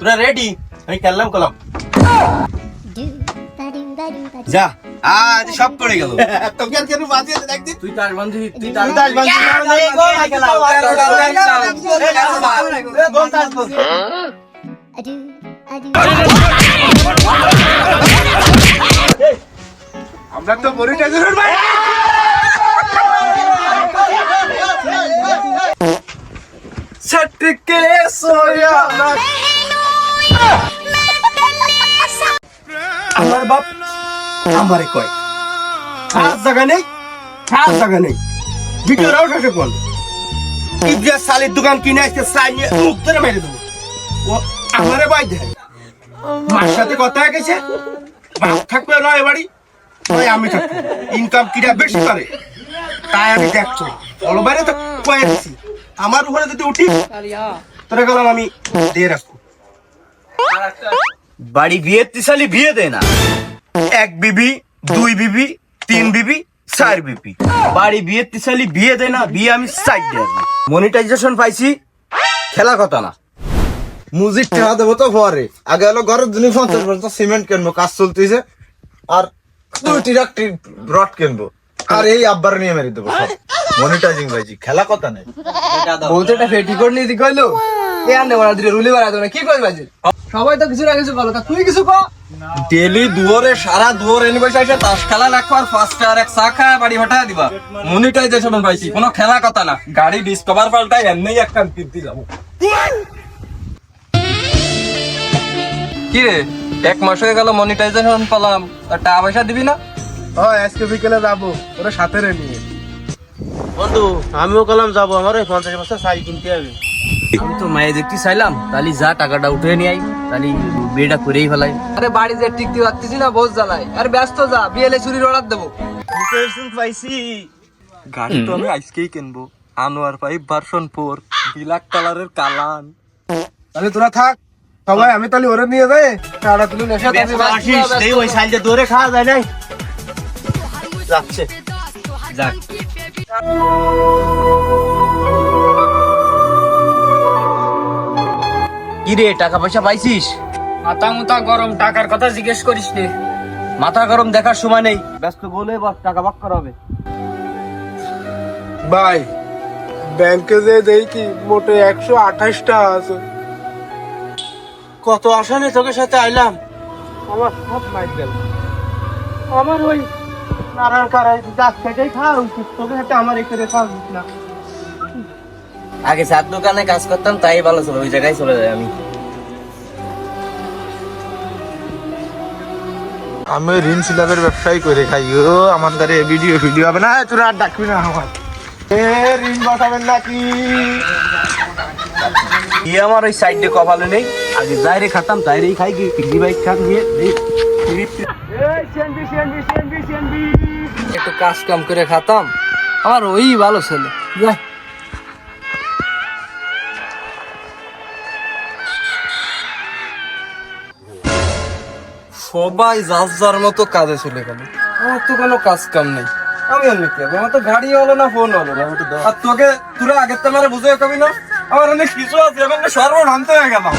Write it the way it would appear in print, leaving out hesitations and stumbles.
তোরা রেডি? আমি খেললাম কলাম যা আজ সব করে গেল। তোকে আর কেন বাজিয়ে দেখদি? তুই তার বন্ধু, তুই তার বন্ধু। আমরা তো মনিটাইজেশন ভাই। ছটকে সোয়া আমার বাপ আমারে কয় খাস জায়গা নেই, খাস জায়গা নেই। ভিতরেও শেষে বল ইজ্জত সালের দোকান কিনে আসতে চাই নিয়ে মুখ ধরে মেরে দেবো। ও আমারে বাই দেয়, মার সাথে কথা হয়ে গেছে, বাপ থাকবে নয় বাড়ি, নয় আমি থাকবো। ইনকাম কিরা বেশি পারে তাই আমি দেখছো বলো বাইরে তো কয়ে দিছি। আমার উপরে যদি উঠি তোরা গেলাম আমি দিয়ে রাখবো। বাড়ি বিয়ের তিসালি বিয়ে দেয় না, এক বিবি, দুই বিবি, তিন বিবি, চার বিবি। বাড়ি বিয়ের তিসালি বিয়ে দেয় না, বিয়ে আমি চাই দেব। মনিটাইজেশন পাইছি, খেলা কথা না। মুজিক টাকা দেবো তো পরে, আগে হলো ঘরের জন্য 50% সিমেন্ট কিনবো, কাজ চলতেছে, আর 2 ট্রাক রড কিনবো, আর এই আব্বার নিয়ে মেরে দেবো সব। মনিটাইজিং ভাইজি, খেলা কথা নেই। বলতে এটা ফেটি করে নিয়ে কইলো এ আনে মারা দিলে রুলি মারা দেবে কি কই বাজি? সবাই তো কিছু না কিছু বলো, তা তুই কিছু কর। ডেলি দুয়ারে সারা দুয়ার এনে বসে এসে তাস খেলা রাখবার, ফার্স্টে আর এক চা খায় বাড়ি ভাটায় দিবা। মনিটাইজেশন পাইছি, কোনো খেলা কথা না। গাড়ি ডিসকভার পাল্টাই এমনি একটা টিপ দিলাম। কি রে, এক মাস হয়ে গেল মনিটাইজেশন পেলাম, আর টাকা পয়সা দিবি না? আজকে বিকেলে যাবো ওরা সাথে নিয়ে। বন্ধু আমিও কলাম যাবো, আমার ওই 50 বছর সাই কিনতে হবে। আমি তো মায়ে দেখতে চাইলাম, তাহলে যা টাকাটা উঠে নিয়ে আই, তাহলে বিয়েটা করেই ফেলাই। আরে বাড়ি যে টিকতে পারতেছি না, বোঝ জ্বালাই। আরে ব্যস্ত যা, বিয়েলে চুরির অর্ডার দেবো। পাইছি, গাড়ি তো আমি আজকেই কিনবো। আনোয়ার 5 ভার্সন 4 ব্ল্যাক কালারের কালান। তাহলে তোরা থাক সবাই, আমি তাহলে ওরে নিয়ে যাই টাকা তুলে নেশা। ওই সাইডে দৌড়ে খাওয়া যায় নাই যাচ্ছে। যাক, কি রে, টাকা পয়সা পাইছিস? মাথা মুথা গরম, টাকার কথা জিজ্ঞেস করিস নি। মাথা গরম দেখার সময় নেই, ব্যস্ত বলে বস, টাকা বাক করা হবে। ভাই ব্যাংকে যে দেখি মোটে 128 টাকা আছে। কত আশা নেই তোকে সাথে আইলাম, আমার সব মাইট গেল। আমার ওই নারায়ণ কারাই গাছ কেটেই খাওয়া উচিত, তোকে সাথে আমার এখানে খাওয়া উচিত না। আগে চার দোকানে কাজ করতাম, তাই ভালো ছিল, ওই জায়গায় চলে যাই আমি। আমি ঋণ সিলাপের ব্যবসায়ী করে খাই। ও আমার দ্বারা ভিডিও হবে না, তোরা আর ডাকবি না আমার। ঋণ বাঁচাবেন নাকি? আমার ওই সাইডে কপালে নেই, আগে যাইরে খাতাম তাইরেই খাই। কি পিকনি বাইক খান দিয়ে একটু কাজ কাম করে খাতাম, আমার ওই ভালো ছিল। যাই সবাই যার যার মতো কাজে চলে গেল, আমার তো কোনো কাজ কাম নেই। আমি অনেক আমার তো গাড়ি হলো না, ফোন হলো না। আর তোকে তোরা আগের তো আমার বুঝে কবি না, আমার অনেক কিছু আছে, সর্বভ্রান্ত হয়ে গেলাম।